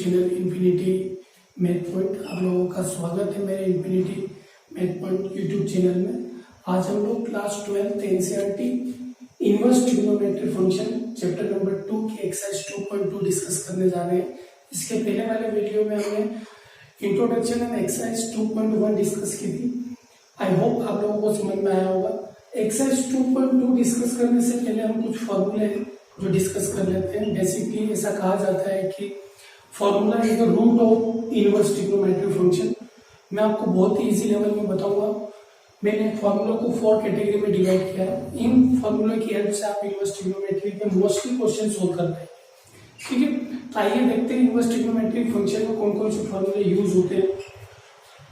Channel infinity math point. आप लोगों का स्वागत है मेरे infinity math point YouTube channel में। आज हम लोग class 12 NCERT inverse trigonometry function chapter number 2 की एक्सरसाइज 2.2 डिस्कस करने जा रहे हैं। इसके पहले वाले वीडियो में हमने इंट्रोडक्शन एंड एक्सरसाइज 2.1 डिस्कस की थी। आई होप आप लोगों को समझ में आया होगा। एक्सरसाइज 2.2 डिस्कस करने से पहले हम कुछ फॉर्मूले जो डिस्कस कर लेते हैं। बेसिकली ऐसा कहा जाता है कि formula is the root of inverse trigonometry function. मैं आपको बहुत ही इजी लेवल में बताऊंगा। मैंने फॉर्मूला को 4 कैटेगरी में डिवाइड किया है। इन फॉर्मूले की हेल्प से आप इनवर्स ट्रिग्नोमेट्री के मोस्टली क्वेश्चन सोल्व करते हैं। ठीक है, तो आइए देखते हैं इनवर्स ट्रिग्नोमेट्री फंक्शन में कौन कौन से फॉर्मूले यूज होते हैं।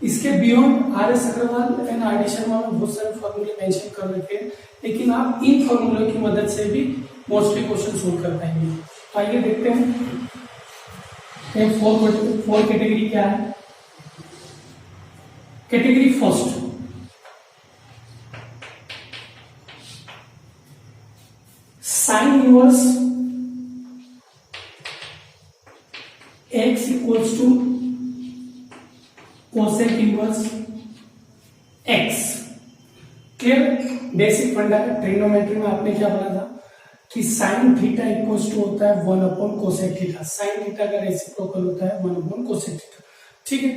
इसके beyond RS. Aggarwal and RD. Sharma में बहुत सारे फॉर्मूले मेंशन कर रखे हैं, लेकिन आप इन फॉर्मूले की मदद से भी मोस्टली क्वेश्चन सोल्व कर पाएंगे। तो आइए देखते हैं फोर कैटेगरी क्या है। Category first, sine inverse x equals to cosec inverse x। Clear? Basic funda है ट्रिग्नोमेट्री में। आपने क्या बोला था कि साइन थीटा इक्वल्स टू होता है 1 upon cosec theta. Sine theta का रेसिप्रोकल होता है 1 अपॉन कोसेक थीटा। ठीक है,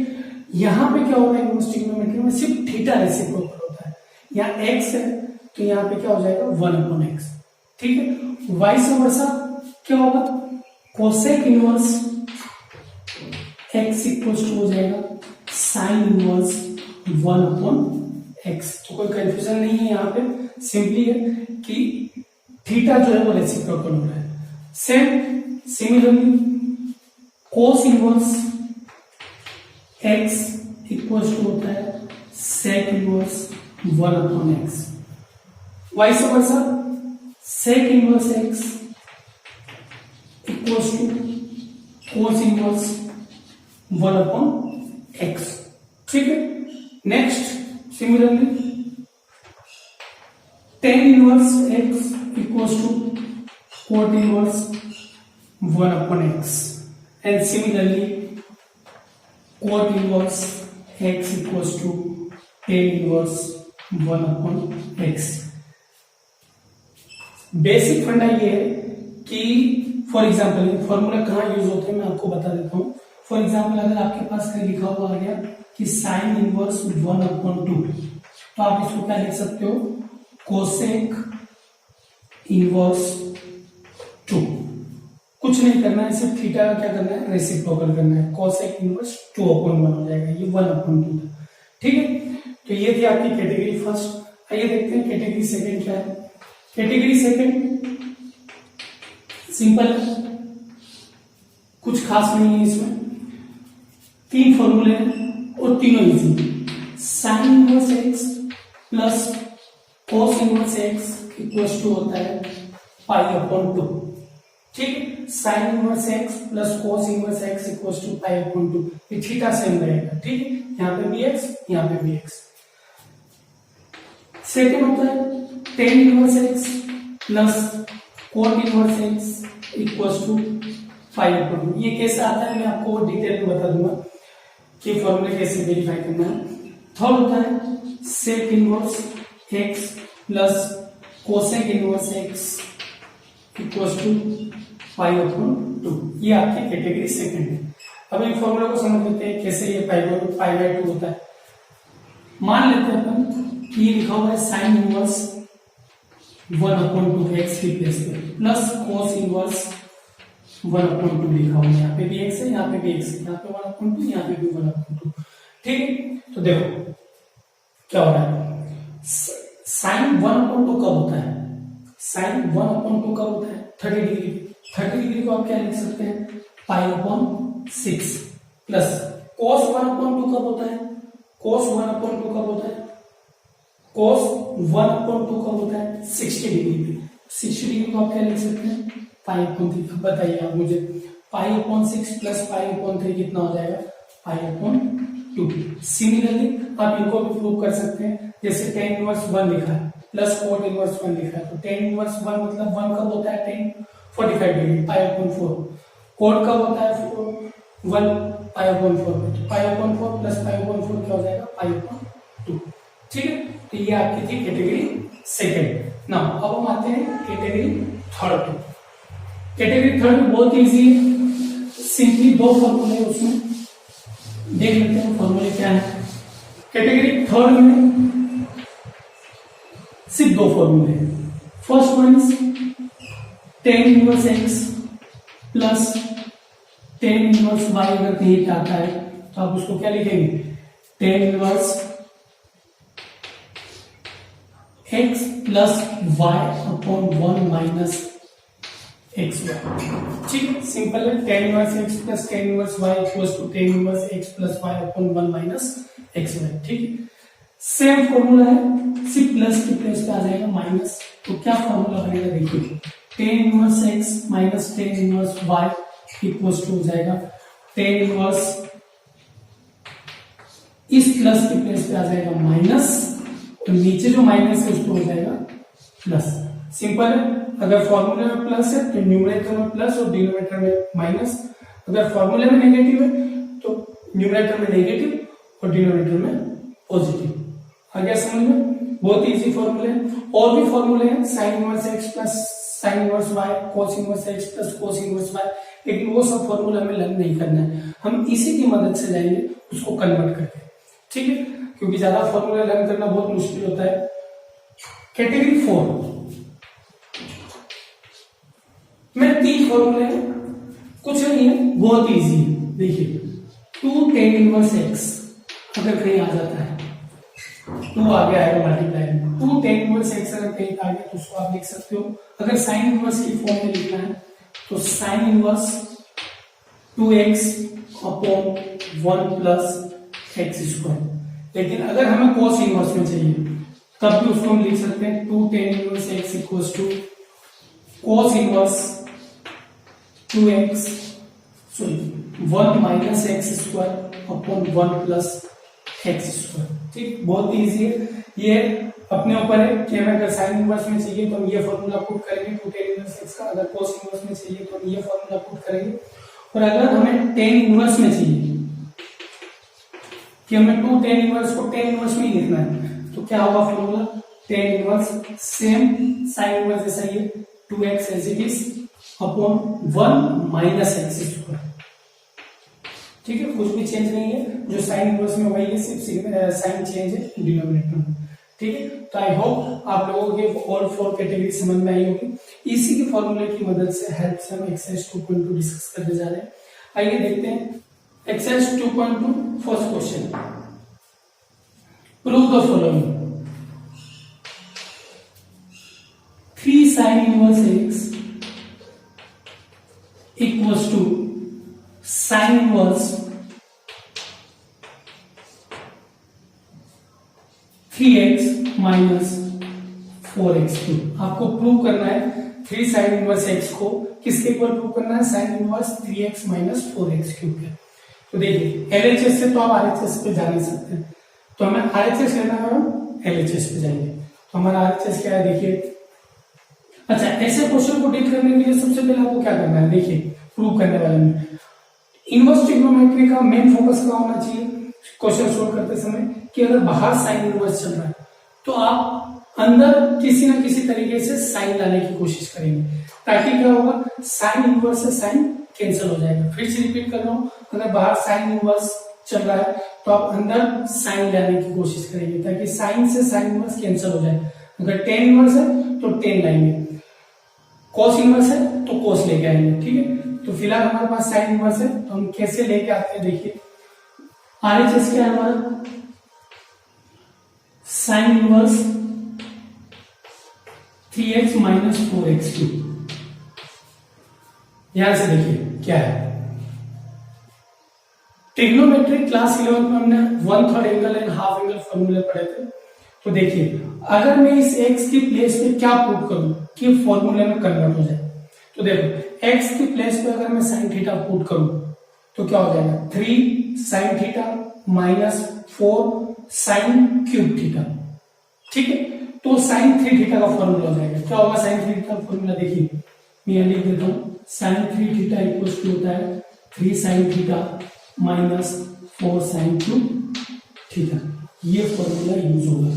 यहां पे क्या होगा इनवर्स ट्रिग्नोमेट्री में, सिर्फ थीटा रेसिप्रोकल होता है। यहाँ x है तो यहाँ पे क्या हो जाएगा 1 अपॉन x। ठीक है, वाइस वर्सा क्या होगा, cosec inverse x equals to हो जाएगा साइन इनवर्स 1 अपॉन x। तो कोई कंफ्यूजन नहीं है यहाँ पे, सिंपली है कि थीटा जो है वो रेसिप्रोकल हो रहा है। Similarly cos inverse x equals to होता है sec inverse 1 upon x। Vice versa sec inverse x equals to cos inverse 1 upon x। ठीक है, next similarly tan inverse x equals to cot inverse 1 upon x and similarly cot inverse x equals to tan inverse 1 upon x। Basic funda ये है कि for example formula कहाँ use होते हैं मैं आपको बता देता हूँ। फॉर एग्जाम्पल अगर आपके पास कहीं लिखा हुआ आ गया कि साइन इनवर्स 1 अपॉन 2, तो आप इसको क्या लिख सकते हो, कोसेक इनवर्स 2। कुछ नहीं करना है, सिर्फ थीटा का क्या करना है, रेसिप्रोकल करना है। कोसेक इनवर्स 2 अपॉन 1 हो जाएगा, ये 1 अपॉन 2 था। ठीक है, तो ये थी आपकी कैटेगरी फर्स्ट। आइए देखते हैं कैटेगरी सेकंड क्या है। कैटेगरी सेकंड सिंपल है, कुछ खास नहीं है इसमें। 3 फॉर्मूले हैं और तीनों easy. Sine inverse x plus cos inverse x equals to होता है पाई अपॉन 2। ठीक है, sine inverse x plus cos inverse x equals to pi upon 2। ये थीटा सेम रहेगा। ठीक है, यहाँ पे भी x, यहाँ पे भी x। सेकंड होता है tan inverse x plus cot inverse x equals to pi upon 2। ये कैसे आता है मैं आपको डिटेल में बता दूंगा कि फॉर्मूले कैसे वेरीफाई करना है। थर्ड होता है sec inverse x plus cosec inverse x equals to pi upon 2। ये आपकी कैटेगरी सेकंड है। अब इन फॉर्मूले को समझ लेते हैं कैसे ये पाई बाय 2 होता है। मान लेते हैं अपन कि ये लिखा हुआ है साइन इनवर्स 1 अपॉन 2 x की प्लेस पे प्लस कोस इनवर्स 1 अपॉन 2 लिखा हुआ है। यहाँ पे भी x है, यहाँ पे भी x है, यहाँ पे 1 अपॉन 2, यहाँ पे भी 1 अपॉन 2। ठीक है, तो देखो क्या हो रहा है। साइन 1 अपॉन 2 कब होता है, साइन 1 अपॉन 2 कब होता है, 30 डिग्री। 30 डिग्री को आप क्या लिख सकते हैं, pi upon 6 plus cos 1 upon 2 कब होता है, कोस 1 अपॉन 2 कब होता है, कोस 1 अपॉन 2 कब होता है, 60 डिग्री पे। 60 डिग्री को आप क्या लिख सकते हैं, पाई अपॉन 3। बताइए आप मुझे, pi upon 6 plus pi upon 3 कितना हो जाएगा, पाई अपॉन 2। सिमिलरली आप इनको भी प्रूव कर सकते हैं, जैसे tan इनवर्स 1 लिखा है प्लस कोट इनवर्स 1 लिखा है, तो tan इनवर्स 1 मतलब 1 कब होता है, tan 45 degree, pi upon 4। Cot कब होता है, 1 पाई/4 में, पाई/4 प्लस पाई/4 क्या हो जाएगा पाई/2। ठीक है, तो ये आपकी थी कैटेगरी सेकंड। नाउ अब हम आते हैं कैटेगरी थर्ड। कैटेगरी थर्ड बहुत इजी है, सिंपली दो फॉर्मूले हैं उसमें, देख लेते हैं फॉर्मूले क्या है। कैटेगरी थर्ड में सिर्फ दो फॉर्मूले हैं। First one is tan inverse x plus tan inverse y। अगर कहीं आता है तो आप उसको क्या लिखेंगे, tan inverse x plus y upon 1 minus x y. ठीक है, सिंपल है। tan inverse x plus tan inverse y equals to tan inverse x plus y upon 1 minus x y. ठीक है, सेम फॉर्मूला है, सिर्फ प्लस की place पे आ जाएगा माइनस। तो क्या फॉर्मूला बनेगा देखिए, tan inverse x minus tan inverse y equals to हो जाएगा tan इनवर्स, इस प्लस की प्लेस पे आ जाएगा माइनस, और नीचे जो माइनस है उसको हो जाएगा प्लस। सिंपल है, अगर फॉर्मूले में प्लस है तो न्यूमरेटर में प्लस और डिनोमिनेटर में माइनस, अगर फॉर्मूले में नेगेटिव है तो न्यूमरेटर में नेगेटिव और डिनोमिनेटर में पॉजिटिव। आ गया समझ में, बहुत इजी फॉर्मूले हैं। और भी फॉर्मूले हैं, sign inverse x plus sine inverse y, cos inverse x plus cos inverse y, लेकिन वो सब फॉर्मूला हमें लर्न नहीं करना है, हम इसी की मदद से जाएंगे उसको कन्वर्ट करके। ठीक है, क्योंकि ज्यादा फॉर्मूला लर्न करना बहुत मुश्किल होता है। कैटेगरी 4 में 3 फॉर्मूले हैं, कुछ नहीं है, बहुत इजी है। देखिए 2 tan इनवर्स x अगर कहीं आ जाता है, 2 आ गया है मल्टीप्लाई में, 2 tan इनवर्स x अगर कहीं आ गया तो उसको आप लिख सकते हो। अगर साइन इनवर्स की फॉर्म में लिखना है तो sine inverse 2x upon 1 plus x square. लेकिन अगर हमें cos इनवर्स में चाहिए तब भी उसको हम लिख सकते हैं 2 tan inverse x equals to cos inverse 2x sorry 1 minus x square upon 1 plus x square. ठीक, बहुत इजी है, ये अपने ऊपर है कि हमें अगर साइन इनवर्स में चाहिए तो हम ये फॉर्मूला पुट करेंगे 2 tan इनवर्स x का, अगर cos इनवर्स में चाहिए तो हम ये फॉर्मूला पुट करेंगे। और अगर हमें tan इनवर्स में चाहिए कि हमें 2 tan इनवर्स को tan इनवर्स में ही लिखना है तो क्या होगा formula, tan inverse same sine inverse जैसा ही 2x as it is upon 1 minus x square. ठीक है, कुछ भी चेंज नहीं है, जो साइन इनवर्स में वही है, सिर्फ साइन चेंज है डिनोमिनेटर में। ठीक है, तो आई होप आप लोगों के ऑल 4 कैटेगरी समझ में आई होगी। इसी के फॉर्मूले की मदद से हेल्प से हम एक्सरसाइज 2.2 डिस्कस करने जा रहे हैं। आइए देखते हैं exercise 2.2 first question, prove the following. 3 sin inverse x equals to sine inverse 3x minus 4x3। आपको प्रूव करना है 3 sin इनवर्स x को किसके इक्वल प्रूव करना है, sine inverse 3x minus 4x3 के। तो देखिए LHS से तो आप RHS पे जा नहीं सकते, तो हमें RHS लेना है, LHS पे जाएंगे। तो हमारा RHS क्या है देखिए। अच्छा, ऐसे क्वेश्चन को डील करने के लिए सबसे पहले आपको क्या करना है, देखिए प्रूव करने वाले में इनवर्स ट्रिग्नोमेट्री का मेन फोकस क्या होना चाहिए क्वेश्चन सोल्व करते समय, कि अगर बाहर साइन इनवर्स चल रहा है तो आप अंदर किसी ना किसी तरीके से साइन लाने की कोशिश करेंगे, ताकि क्या होगा, साइन इनवर्स से साइन कैंसिल हो जाएगा। फिर से रिपीट कर रहा हूं, अगर बाहर साइन इनवर्स चल रहा है तो आप अंदर साइन लाने की कोशिश करेंगे, ताकि साइन से साइन इनवर्स कैंसिल हो जाए। अगर tan इनवर्स है तो tan लाएंगे, cos इनवर्स है तो cos लेके आएंगे। ठीक है, तो फिलहाल हमारे पास साइन इनवर्स है तो हम कैसे लेके आते हैं, देखिए RHS क्या है हमारा, sign inverse 3x minus 4x3। यहां से देखिए क्या है, ट्रिग्नोमेट्री क्लास 11 में हमने 1/3 एंगल एंड हाफ एंगल फॉर्मूले पढ़े थे। तो देखिए अगर मैं इस x की प्लेस पे क्या पुट करूं कि फॉर्मूले में कन्वर्ट हो जाए, तो देखो x की प्लेस पे अगर मैं साइन थीटा पुट करूं तो क्या हो जाएगा, 3 sine theta minus 4 sine cube theta. ठीक है, तो साइन 3 थीटा का फॉर्मूला हो जाएगा। क्या होगा साइन 3 थीटा का फॉर्मूला, देखिए मैं लिख देता हूं, साइन 3 थीटा इक्वल्स टू होता है 3 sine theta minus 4 sine cube theta, ये फॉर्मूला यूज होगा।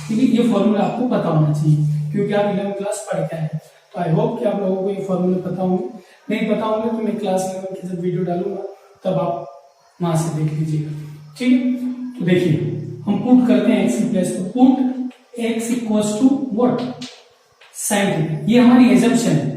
ठीक है, ये फॉर्मूला आपको पता होना चाहिए क्योंकि आप 11वीं क्लास पढ़ के आए हैं। तो आई होप कि आप लोगों को ये फॉर्मूले पता होंगे। नहीं पता होंगे तो मैं क्लास 11 की जब वीडियो डालूंगा तब आप वहां से देख लीजिएगा। ठीक है, तो देखिए हम पुट करते हैं एक्स की प्लेस पर, put x equals to what, sine theta. ये हमारी एजम्पशन है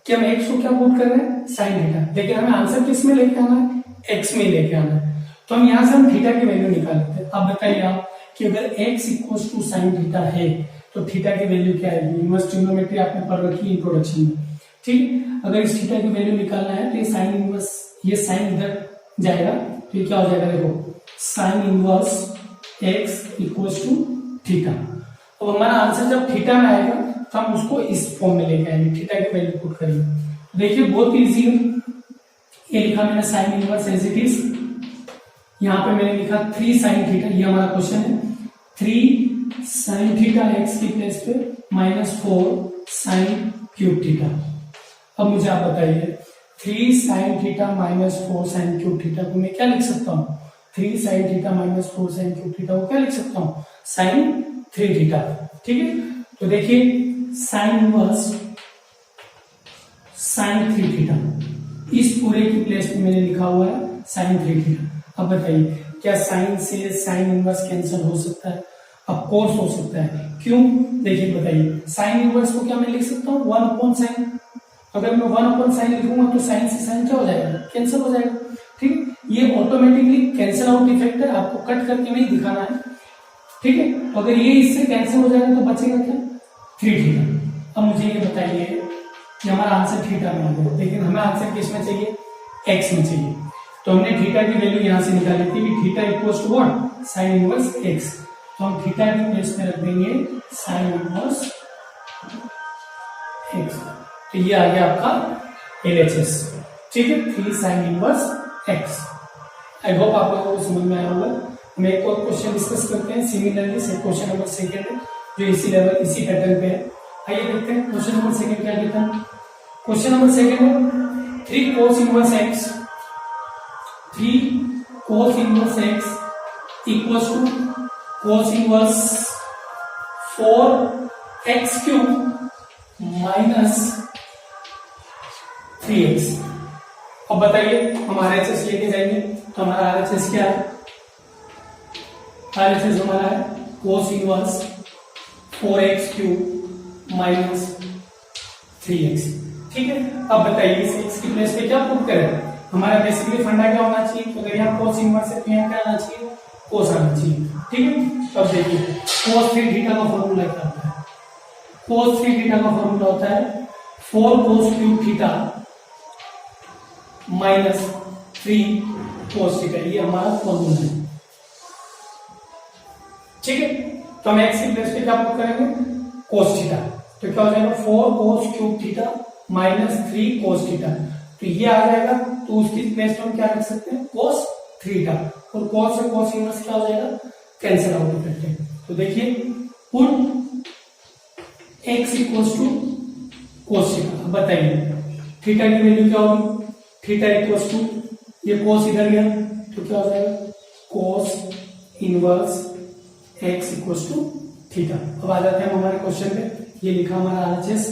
कि हम एक्स को क्या पुट कर रहे हैं, साइन थीटा, लेकिन हमें आंसर किस में लेके आना है, एक्स में लेके आना है। तो हम यहां से हम थीटा की वैल्यू निकाल लेते हैं। अब बताइए आप कि अगर x equals to sine theta है तो थीटा की वैल्यू क्या आएगी, इनवर्स ट्रिग्नोमेट्री आपने पढ़ रखी है इंट्रोडक्शन में। ठीक, अगर इस थीटा की वैल्यू निकालना है तो ये साइन इनवर्स, ये साइन इधर जाएगा तो ये क्या हो जाएगा, देखो sine inverse x equals to theta. अब हमारा आंसर जब थीटा में आएगा तो हम उसको इस फॉर्म में लेके आएंगे, थीटा की वैल्यू पुट करेंगे। देखिए बहुत इजी है, ये लिखा मैंने sine inverse as it is, यहाँ पे मैंने लिखा 3 साइन थीटा, ये हमारा क्वेश्चन है, 3 साइन थीटा एक्स की प्लेस पे माइनस 4 साइन क्यूब थीटा। अब मुझे आप बताइए 3 sine theta minus 4 sine cube theta को मैं क्या लिख सकता हूँ, 3 sine theta minus 4 sine cube theta को क्या लिख सकता हूँ, साइन 3 थीटा। ठीक है, तो देखिए साइन इनवर्स साइन 3 थीटा, इस पूरे की प्लेस पे मैंने लिखा हुआ है साइन 3 थीटा। अब बताइए क्या साइन से साइन इनवर्स कैंसिल हो सकता है, ऑफ कोर्स हो सकता है। क्यों, देखिए बताइए साइन इनवर्स को क्या मैं लिख सकता हूँ 1 अपॉन साइन, अगर मैं 1 अपॉन साइन लिखूंगा तो साइन से साइन क्या हो जाएगा, कैंसिल हो जाएगा। ठीक, ये ऑटोमेटिकली कैंसिल आउट इफेक्ट है, आपको कट करके नहीं दिखाना है। ठीक है, तो अगर ये इससे कैंसिल हो जाएगा तो बचेगा क्या, 3 थीटा। अब मुझे ये बताइए कि हमारा आंसर थीटा में आ गया, लेकिन हमें आंसर किस में चाहिए, एक्स में चाहिए। तो हमने थीटा की वैल्यू यहां से निकाली थी कि theta equals to what, sine inverse x. तो हम थीटा की प्लेस पे रख देंगे साइन इनवर्स एक्स, तो ये आ गया आपका एलएचएस। ठीक है, 3 sign inverse x. I hope आप लोगों को समझ में आया होगा। हम एक और क्वेश्चन डिस्कस करते हैं सिमिलरली, से क्वेश्चन नंबर 2 है जो इसी लेवल इसी पैटर्न पे है। आइए देखते हैं क्वेश्चन नंबर 2 क्या कहता है। क्वेश्चन नंबर 2 है 3 cos inverse x, 3 cos inverse x equals to cos inverse 4x cube minus 3x। अब बताइए हम RHS लेके जाएंगे तो हमारा RHS क्या है, RHS हमारा है cos inverse 4x cube minus 3x। ठीक है, अब बताइए इस x की प्लेस पे क्या पुट करें, हमारा बेसिकली फंडा क्या होना चाहिए, तो अगर यहाँ cos इनवर्स है तो यहाँ क्या आना चाहिए, cos आना चाहिए। ठीक है, तो अब देखिए cos 3 थीटा का फॉर्मूला क्या होता है, cos 3 थीटा का फॉर्मूला होता है 4 cos cube theta minus 3 cos theta, ये हमारा फॉर्मूला है। ठीक है, तो हम एक्स की प्लेस पे क्या पुट करेंगे, cos थीटा, तो क्या हो जाएगा 4 cos cube theta minus 3 cos theta, तो ये आ जाएगा। तो उसकी प्लेस पे हम क्या रख सकते हैं, cos थीटा, और cos से cos इनवर्स क्या हो जाएगा, कैंसिल आउट इफेक्ट है। तो देखिए put x equals to cos theta. अब बताइए थीटा की वैल्यू क्या होगी, थीटा इक्वल्स टू ये cos इधर गया तो क्या हो जाएगा, cos inverse x equals to theta. अब आ जाते हैं हमारे क्वेश्चन पे, ये लिखा हमारा RHS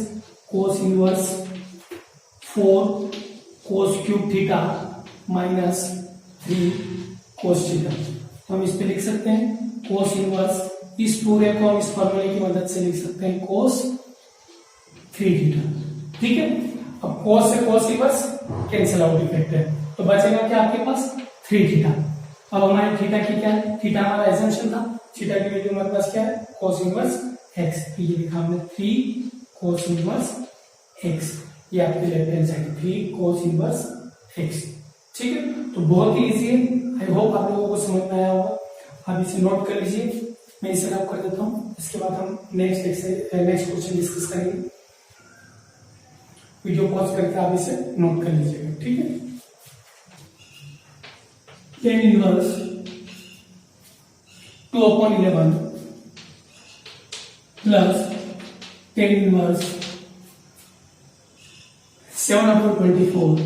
cos inverse 4 cos cube theta minus 3 cos theta. तो हम इस पे लिख सकते हैं cos इनवर्स, इस पूरे को हम इस फॉर्मूले की मदद से लिख सकते हैं cos 3 थीटा। ठीक है, अब cos से cos inverse cancel out effect है, तो बचेगा क्या आपके पास 3 थीटा। अब हमारे थीटा की क्या है, थीटा हमारा एजम्पशन था, थीटा की वैल्यू हमारे पास क्या है, cos इनवर्स x। तो ये लिखा हमने 3 cos इनवर्स x, ये आपके left hand side 3 cos inverse x। ठीक है, तो बहुत ही इजी है, आई होप आप लोगों को समझ में आया होगा। आप इसे नोट कर लीजिए, मैं इसे रब कर देता हूँ, इसके बाद हम नेक्स्ट क्वेश्चन डिस्कस करेंगे। वीडियो पॉज करके आप इसे नोट कर लीजिएगा। ठीक है, tan inverse 2/11 plus tan inverse 7/24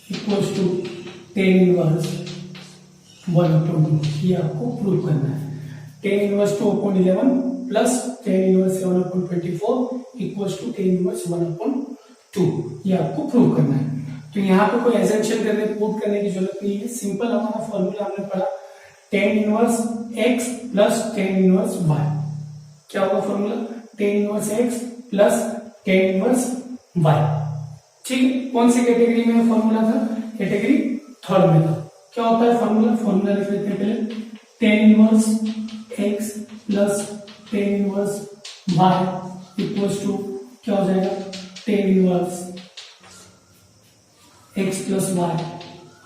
equals to tan inverse 1/2। ये आपको प्रूव करना है। Tan inverse 2/11 plus tan inverse 7/24 equals to tan inverse 1/2। ये आपको प्रूव करना है। तो यहाँ पे कोई एजम्पशन करने प्रूव करने की जरूरत नहीं है। सिंपल हमारा फॉर्मूला हमने पढ़ा ten inverse x plus tan inverse y। क्या होगा formula? Ten inverse x plus tan inverse y। ठीक है, कौन सी कैटेगरी में फॉर्मूला था? कैटेगरी थर्ड में था। क्या होता है फॉर्मूला? फॉर्मूला लिख लेते हैं पहले, tan inverse x plus tan inverse y equals to क्या हो जाएगा? Tan inverse x plus y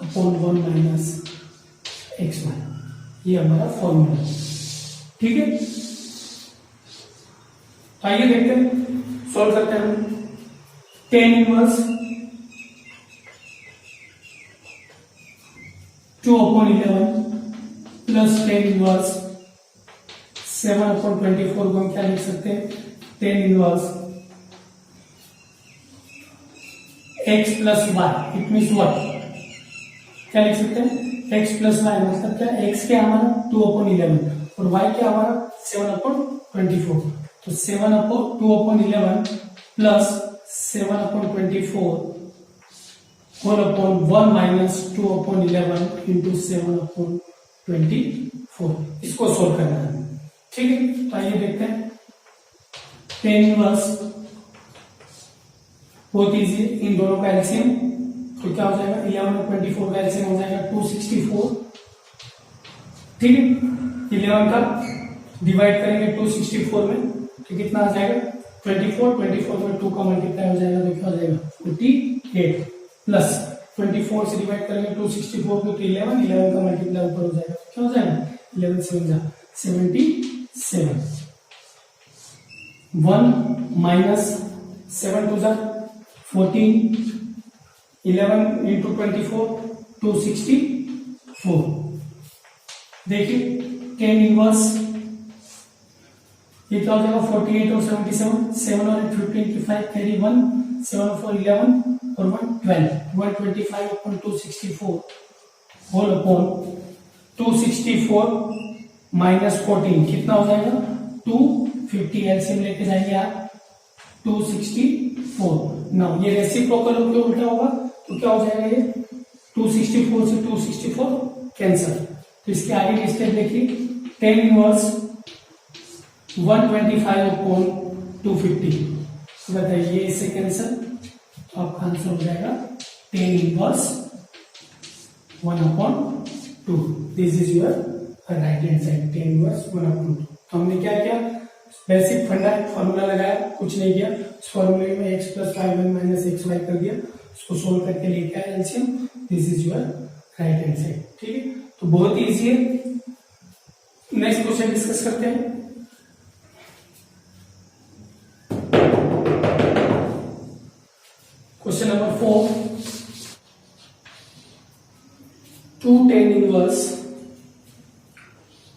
upon 1 minus x y. ये हमारा फॉर्मूला। ठीक है, आइए देखते हैं, सॉल्व करते हैं हम। Tan inverse 2/11 plus tan inverse 7/24 को हम क्या लिख सकते हैं? Tan inverse x plus y. It means what? क्या लिख सकते हैं? x प्लस वाई मतलब क्या? x क्या हमारा 2/11 और y क्या हमारा 7/24। तो 2/11 plus 7/24 whole upon 1 minus 2/11 into 7/24। इसको सोल्व करना है। ठीक है, तो आइए देखते हैं। टेन इनवर्स बहुत इजी, इन दोनों का एलसीएम तो क्या हो जाएगा? 11 और 24 का एलसीएम हो जाएगा 264। ठीक है, 11 का डिवाइड करेंगे 264 में तो कितना आ जाएगा? 24 में 2 का मल्टीप्लाई हो जाएगा तो क्या हो जाएगा? 48 प्लस 24 से डिवाइड करेंगे 264 को तो 11 का मल्टीप्लाई ऊपर हो जाएगा तो क्या हो जाएगा? 11 7 77। 1 माइनस 7 2 14, 11 इंटू 24 264। देखिए टेन इनवर्स ये क्या हो जाएगा? 48 और 77, 7 और 8 15 की 5 कैरी 1, 7 और 4 11 और 1 12, 125 अपॉन 264 होल अपॉन 264 माइनस 14 कितना हो जाएगा? 250। एलसीएम लेके जाएंगे आप 264। नाउ ये रेसिप्रोकल होकर उल्टा होगा तो क्या हो जाएगा? ये 264 से 264 कैंसिल। तो इसके आगे की स्टेप देखिए, टेन इनवर्स 125 अपॉन 250 बताइए इससे कैंसिल तो आपका आंसर हो जाएगा tan inverse 1/2। This is your right hand side, ten inverse 1/2। तो हमने क्या किया? बेसिक फंडा फॉर्मूला लगाया, कुछ नहीं किया। उस फॉर्मूले में x plus 5y minus x y कर दिया, उसको सोल्व करके लेके आया LCM. This is your right hand side. ठीक है, तो बहुत इजी है। नेक्स्ट क्वेश्चन डिस्कस करते हैं। Question number 4, 2 tan inverse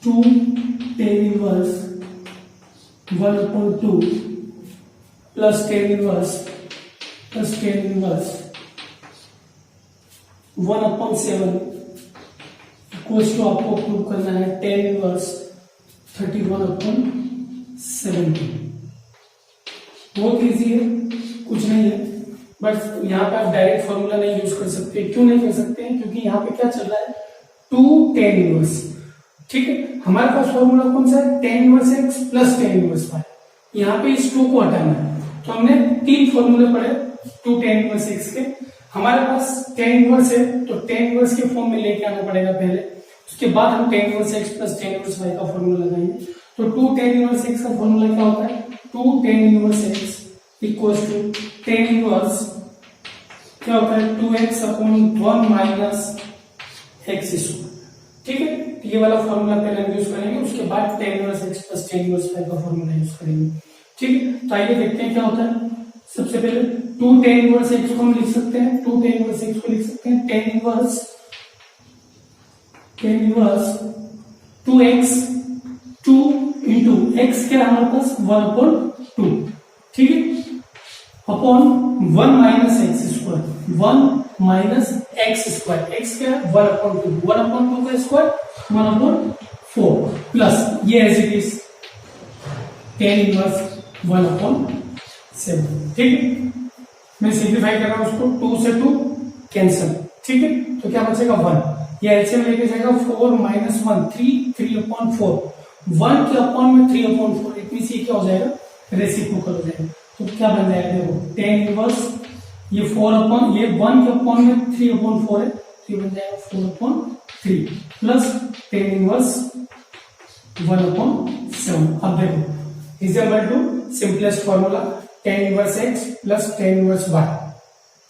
1/2 plus tan inverse 1/7 equals to आपको प्रूव करना है tan इनवर्स 31/70। बहुत इजी है, कुछ नहीं है। बट यहाँ पे आप डायरेक्ट फॉर्मूला नहीं यूज कर सकते। क्यों नहीं कर सकते हैं? क्योंकि यहाँ पे क्या चल रहा है? 2 tan इनवर्स। ठीक है, हमारे पास फॉर्मूला कौन सा है? tan inverse x plus tan inverse y। यहाँ पे इस 2 को हटाना है तो हमने 3 फॉर्मूले पढ़े 2 tan इनवर्स x के। हमारे पास tan इनवर्स है तो tan इनवर्स के फॉर्म में लेके आना पड़ेगा पहले, उसके बाद हम tan inverse x plus tan inverse y का फॉर्मूला लगाएंगे। तो 2 tan इनवर्स x का फॉर्मूला क्या होता है? 2 tan inverse x equals to tan inverse क्या होता है? 2x upon 1 minus x square. ठीक है, ये वाला फॉर्मूला पहले हम यूज करेंगे, उसके बाद tan inverse x plus tan inverse y का फॉर्मूला यूज करेंगे। ठीक है, तो आइए देखते हैं क्या होता है। सबसे पहले 2 tan इनवर्स x को हम लिख सकते हैं, 2 tan इनवर्स x को लिख सकते हैं tan inverse 2x 2 into x क्या हमारे पास 1/2। ठीक है, upon 1 minus x square 1 minus x square, x क्या है 1/2, 1/2 का स्क्वायर 1/4 प्लस ये as it is tan inverse 1/7। ठीक है, मैं सिंप्लीफाई कर रहा हूं उसको, 2 से 2 कैंसिल। ठीक है, तो क्या बचेगा 1, ये एलसीएम लेके जाएगा 4 माइनस 1 3, 3/4, 1 के अपॉन में 3/4, इट मींस ये क्या हो जाएगा रेसिप्रोकल हो जाएगा। तो क्या बन जाएगा देखो tan इनवर्स ये 4 ये 1 के अपॉन में 3/4 है, तो ये बन जाएगा 4/3 प्लस tan इनवर्स 1/7। अब देखो is equal to simplest formula tan inverse x plus tan inverse y।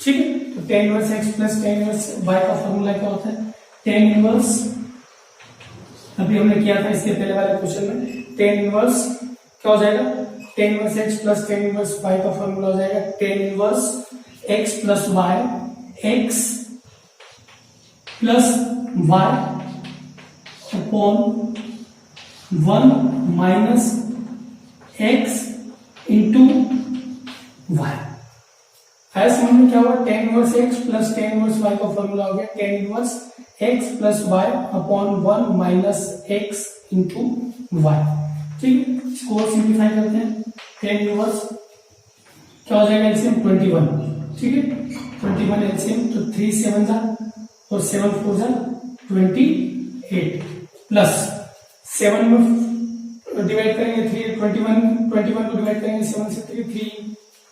ठीक है, तो tan inverse x plus tan inverse y का फॉर्मूला क्या होता है, tan इनवर्स अभी हमने किया था इसके पहले वाले क्वेश्चन में, tan इनवर्स क्या हो जाएगा, tan inverse x plus tan inverse y का फॉर्मूला हो जाएगा tan inverse x plus y, x plus y upon 1 minus x into y। ऐसा समझ में क्या हुआ, tan inverse x plus tan inverse y का फॉर्मूला हो गया tan inverse x plus y upon 1 minus x into y। ठीक है, इसको और सिंप्लीफाई करते हैं, tan इनवर्स क्या हो जाएगा एलसीएम 21। ठीक है, 21 एलसीएम तो 3 7 जा और 7 4 जा 28 प्लस 7 में डिवाइड करेंगे 3 21 को डिवाइड करेंगे 7 से 3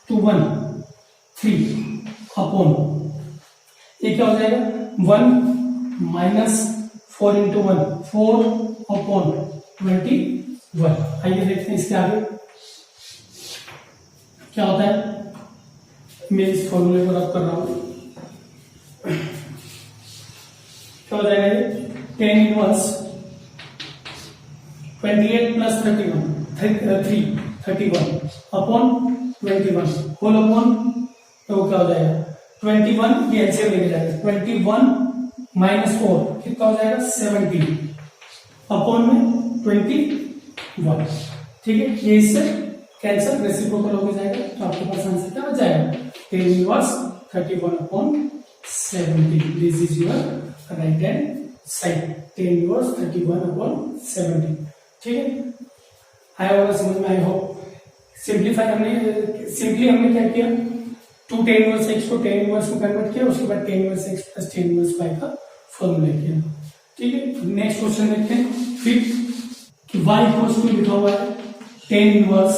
2 1 3 अपॉन ये क्या हो जाएगा 1 माइनस 4 इंटू 1 4 अपॉन 21। आइए देखते हैं इसके आगे क्या होता है। मैं इस फॉर्मूले को रब कर रहा हूं, क्या हो जाएगा ये tan inverse 28 plus 31 upon 21 whole upon, तो क्या हो जाएगा 21 ये एलसीएम लेके जाएगा 21 माइनस 4 कितना हो जाएगा 17 अपॉन में 21। ठीक है, ये इससे कैंसिल रेसिप्रोकल हो जाएगा, तो आपके पास आंसर क्या बच जाएगा tan inverse 31/17। This is your right hand side, tan inverse 31/17। ठीक है, आया होगा समझ में, आई होप। सिंपली हमने क्या किया, 2 tan इनवर्स x को tan इनवर्स में कन्वर्ट किया, उसके बाद tan inverse x plus tan inverse y का फॉर्मूला किया। ठीक है, नेक्स्ट क्वेश्चन देखते हैं फिर कि y इक्वल्स टू लिखा हुआ है tan इनवर्स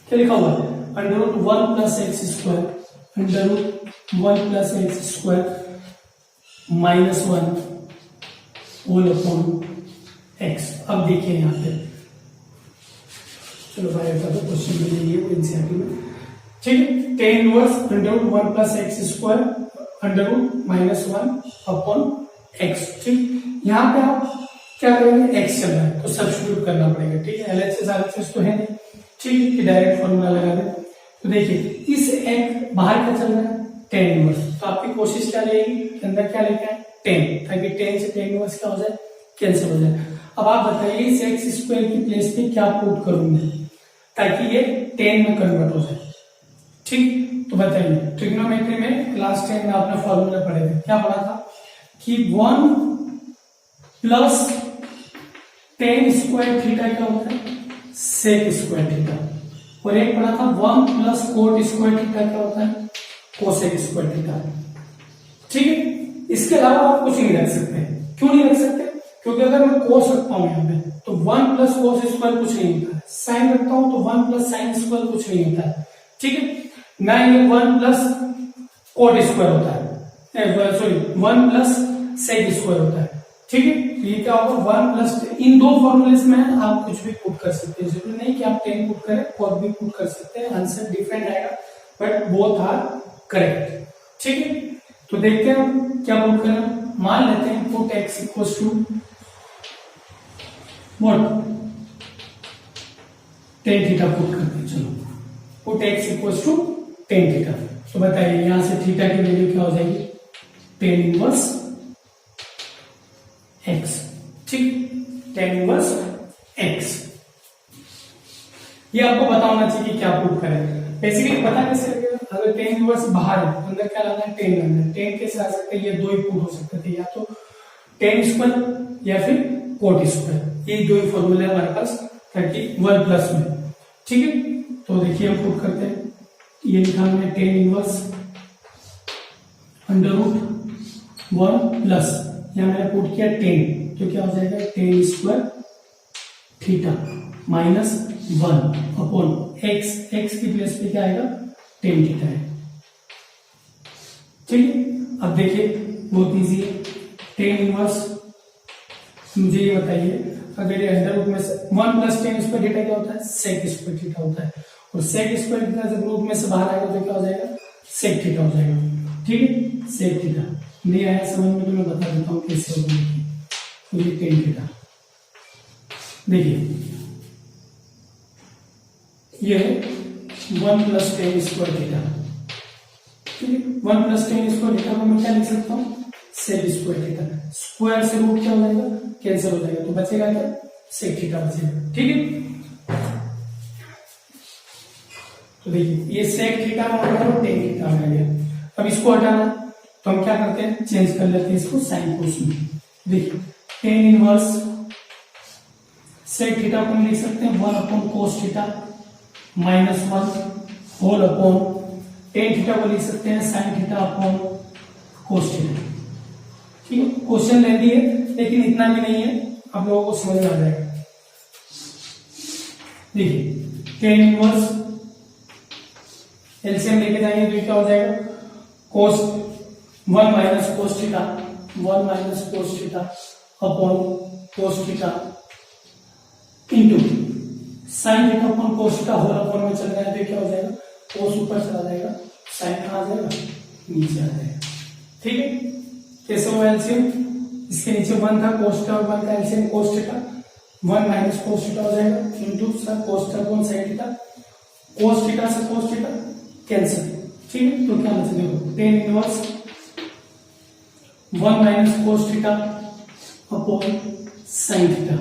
क्या लिखा हुआ है √1 plus x square √1 plus x square minus 1 whole upon x. अब देखिए यहाँ पे, चलो भाई का तो क्वेश्चन भी नहीं है वो एनसीईआरटी में। ठीक है, tan inverse √1 plus x square minus 1 upon x. ठीक, यहाँ पे आप क्या करेंगे, एक्स चल रहा है तो सब्स्टिट्यूट करना पड़ेगा। ठीक है, एलएचएस आरएचएस तो है नहीं, ठीक है, डायरेक्ट फॉर्मूला लगा दें। तो देखिए इस एक बाहर क्या चल रहा है tan इनवर्स, तो आपकी कोशिश क्या रहेगी अंदर क्या लेके आए 10, ताकि 10 से tan इनवर्स क्या हो जाए कैंसिल हो जाए। अब आप बताइए इस एक्स स्क्वायर की प्लेस पे क्या पुट करूंगे ताकि ये 10 में कन्वर्ट हो जाए। ठीक, तो बताइए ट्रिग्नोमेट्री में क्लास 10 में आपने फॉर्मूला पढ़े थे, क्या पढ़ा था कि 1 प्लस tan स्क्वायर थीटा क्या होता है सेक स्क्वायर थीटा, और एक पढ़ा था 1 प्लस कोट स्क्वायर थीटा क्या होता है कोसेक स्क्वायर थीटा। ठीक है, इसके अलावा आप कुछ नहीं रख सकते। क्यों नहीं रख सकते, क्योंकि अगर मैं कोस रखता हूं यहाँ पे तो 1 प्लस कोस स्क्वायर कुछ नहीं होता है, साइन रखता हूं तो 1 प्लस साइन स्क्वायर कुछ नहीं होता है। ठीक है, ना ये 1 प्लस कोट स्क्वायर होता है, सॉरी 1 प्लस सेक स्क्वायर होता है। ठीक है, ये क्या होगा 1 प्लस, इन दो फॉर्मूलेस में आप कुछ भी पुट कर सकते हैं, जरूरी नहीं कि आप 10 पुट करें, कोट भी पुट कर सकते हैं, आंसर डिफरेंट आएगा बट बोथ आर करेक्ट। ठीक है, तो देखते हैं क्या पुट करें। मान लेते हैं put x equals to what tan theta put करते हैं। चलो put x equals to tan theta, तो बताइए यहां से थीटा की वैल्यू क्या हो जाएगी tan इनवर्स x। ठीक, tan इनवर्स x, ये आपको पता होना चाहिए क्या पुट करें। बेसिकली पता कैसे लगेगा, अगर टेन इनवर्स बाहर है अंदर क्या लाना है, टेन लाना है। टेन कैसे आ सकता है, ये दो ही पुट हो सकते थे, या तो टेन स्क्वायर या फिर कोट स्क्वायर, ये दो ही फॉर्मूले हमारे पास 31 प्लस में। ठीक है, तो देखिए हम पुट करते हैं, ये लिखा हमने tan inverse under root 1 plus, यहाँ मैंने पुट किया 10, तो क्या हो जाएगा tan square theta minus 1 upon x, x की प्लेस पे क्या आएगा, टेन थीटा है। ठीक है, अब देखिए बहुत इजी है, टेन इनवर्स मुझे ये बताइए, अगर ये अंडर रूट में से 1 प्लस टेन स्क्वायर थीटा क्या होता है, सेक स्क्वायर थीटा होता है, और सेक स्क्वायर थीटा जब रूट में से बाहर आएगा तो क्या हो जाएगा, सेक थीटा हो जाएगा। ठीक है, सेक थीटा नहीं आया समझ में तो मैं बता देता हूँ कैसे होगा। तो ये टेन थीटा, देखिए ये 1 प्लस टेन स्क्वायर थीटा। ठीक है, 1 प्लस टेन स्क्वायर थीटा को मैं क्या लिख सकता हूँ, सेक स्क्वायर थीटा, स्क्वायर से रूट क्या हो जाएगा, कैंसिल हो जाएगा, तो बचेगा क्या, सेक थीटा बचेगा। ठीक है, तो देखिए ये सेक थीटा आ गया और टेन थीटा आ गया। अब इसको हटाना तो हम क्या करते हैं, चेंज कर लेते हैं इसको साइन कोस में। देखिए टेन इनवर्स सेक थीटा को हम लिख सकते हैं 1 upon cos theta minus 1 whole upon tan theta को लिख सकते हैं sine theta upon cos theta. ठीक है, क्वेश्चन ले दिए लेकिन इतना भी नहीं है, आप लोगों को समझ में आ जाएगा। देखिए टेन इनवर्स एलसीएम लेके जाएंगे तो क्या हो जाएगा, cos 1 minus cos theta, 1 minus cos theta upon cos theta into sine theta upon cos theta whole upon में चल गया तो क्या हो जाएगा, कोस ऊपर चला जाएगा, साइन कहाँ आ जाएगा, नीचे आ जाएगा। ठीक है, कैसे हुआ एलसीएम, इसके नीचे 1 था कोस थीटा और 1 का एलसीएम कोस थीटा, 1 माइनस कोस थीटा हो जाएगा इंटू सर कोस theta upon sine theta, cos theta से कोस थीटा कैंसिल। ठीक है, तो क्या बचा, देखो tan inverse 1 minus cos theta upon sine theta.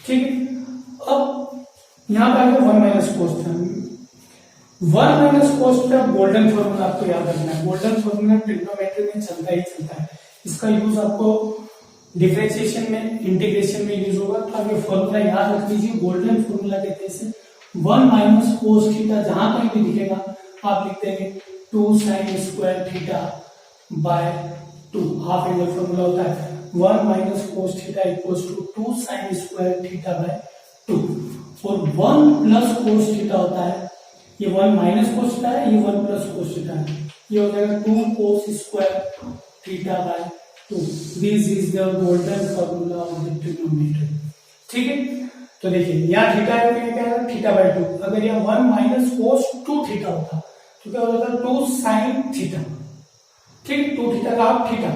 ठीक है, अब यहां पर आएगा 1 minus cos theta, 1 minus cos theta golden formula आपको याद रखना है, गोल्डन फॉर्मूला ट्रिग्नोमेट्री में चलता ही चलता है, इसका यूज आपको डिफरेंशिएशन में इंटीग्रेशन में यूज होगा, तो आप ये फॉर्मूला याद रख लीजिए, गोल्डन फॉर्मूला कहते हैं इसे। 1 माइनस कोस थीटा जहां पर भी दिखेगा आप लिख देंगे 2 sine square theta by 2, half angle formula होता है 1 minus cos theta equals to 2 sine square theta by 2, और 1 प्लस कोस थीटा होता है, ये 1 माइनस कोस थीटा है, ये 1 प्लस कोस थीटा है, ये हो जाएगा 2 cos square theta by 2। This is the golden formula of the trigonometry. ठीक है, तो देखिए यहाँ थीटा है तो क्या है, थीटा बाय 2, अगर यहाँ 1 माइनस कोस 2 थीटा होता तो क्या होता है 2 साइन थीटा। ठीक है, 2 थीटा का हाफ थीटा,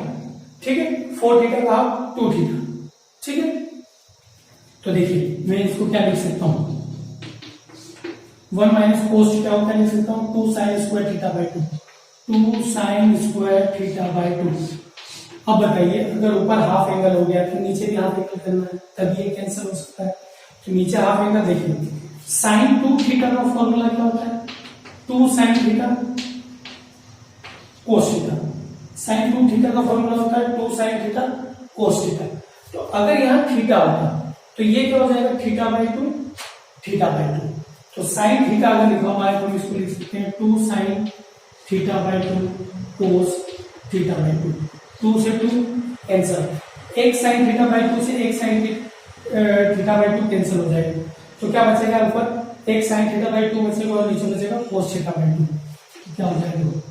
ठीक है, 4 थीटा का हाफ 2 थीटा। ठीक है, तो देखिए मैं इसको क्या लिख सकता हूं, 1 माइनस कोस थीटा को क्या लिख सकता हूं, 2 sine square theta by 2, 2 sine square theta by 2। अब बताइए अगर ऊपर हाफ एंगल हो गया तो नीचे भी हाफ एंगल करना है, तब ये कैंसिल हो सकता है, तो नीचे हाफ एंगल देखिए साइन 2 थीटा का फॉर्मूला क्या होता है, 2 sine theta cos theta, sine 2 theta का फॉर्मूला होता है 2 साइन थीटा कोस थीटा। तो अगर यहाँ थीटा होता तो ये क्या हो जाएगा, थीटा बाय 2 थीटा बाय 2, तो साइन थीटा अगर लिखा हुआ है तो हम इसको लिख सकते हैं 2 sine theta by 2 cos theta by 2, 2 से 2 कैंसिल, एक साइन थीटा बाय 2 से एक साइन थीटा बाय 2 कैंसिल हो जाएगा, तो क्या बचेगा ऊपर एक साइन थीटा बाय 2 बचेगा और नीचे बचेगा कोस थीटा बाय 2, क्या हो जाएगा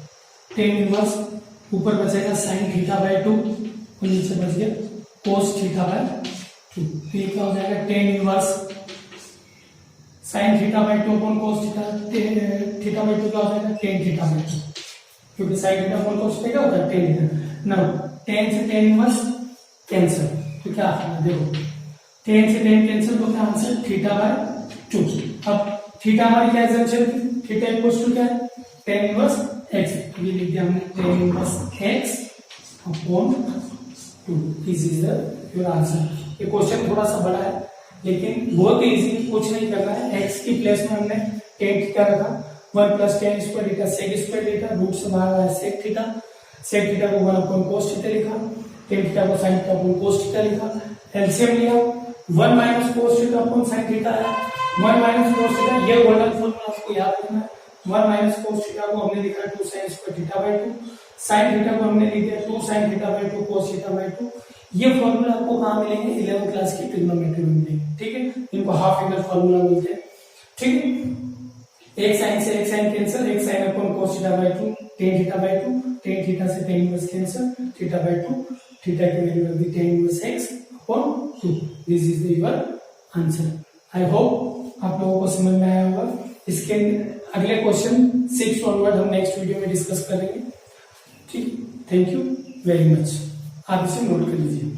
टेन इनवर्स, ऊपर बचेगा साइन थीटा बाय 2 और नीचे बच गया कोस थीटा बाय 2, तो ये क्या हो जाएगा tan inverse sine theta by 2 upon cos theta, theta by 2 क्या हो जाएगा टेन थीटा बाय 2, क्योंकि sign theta upon cos theta क्या होता है टेन थीटा। नाउ टेन से टेन इनवर्स कैंसिल, तो क्या आंसर देखो 10 से 10 कैंसिल, तो क्या आंसर थीटा बाय 2। अब थीटा हमारी क्या एग्जांपल थी, थीटा इक्वल्स टू क्या है, tan इनवर्स x, ये लिख दिया हमने tan inverse x upon 2, this is the your answer. ये क्वेश्चन थोड़ा सा बड़ा है लेकिन बहुत इजी, कुछ नहीं करना है, x की प्लेस में हमने tan थीटा रखा 1 plus tan square theta sec square theta, root से बाहर आया सेक थीटा को 1 अपॉन कोस थीटा लिखा, टेन थीटा को sine theta upon cos theta लिखा, एलसीएम लिया 1 minus cos theta upon sine theta है, 1 माइनस कोस थीटा, ये गोल्डन फॉर्मूला आपको याद रखना है। 1 माइनस कोस थीटा को हमने लिखा 2 sine square theta by 2, sine theta को हमने लिख दिया 2 sine theta by 2 cos theta by 2। ये फॉर्मूला आपको कहां मिलेंगे? 11th क्लास की ट्रिग्नोमेट्री में मिलेंगे, ठीक है। इनको हाफ फिगर फॉर्मूला बोलते हैं, ठीक है। एक साइन से एक साइन कैंसिल, एक sine upon cos theta by 2, tan theta by 2, tan theta से tan inverse cancel, theta by 2, theta की वैल्यू रख दी tan inverse x upon 2। This is the your answer. I hope आप लोगों को समझ में आया होगा। इसके अगले क्वेश्चन 6 ऑनवर्ड हम नेक्स्ट वीडियो में डिस्कस करेंगे, ठीक। Thank you very much. आप इसे नोट कर लीजिए।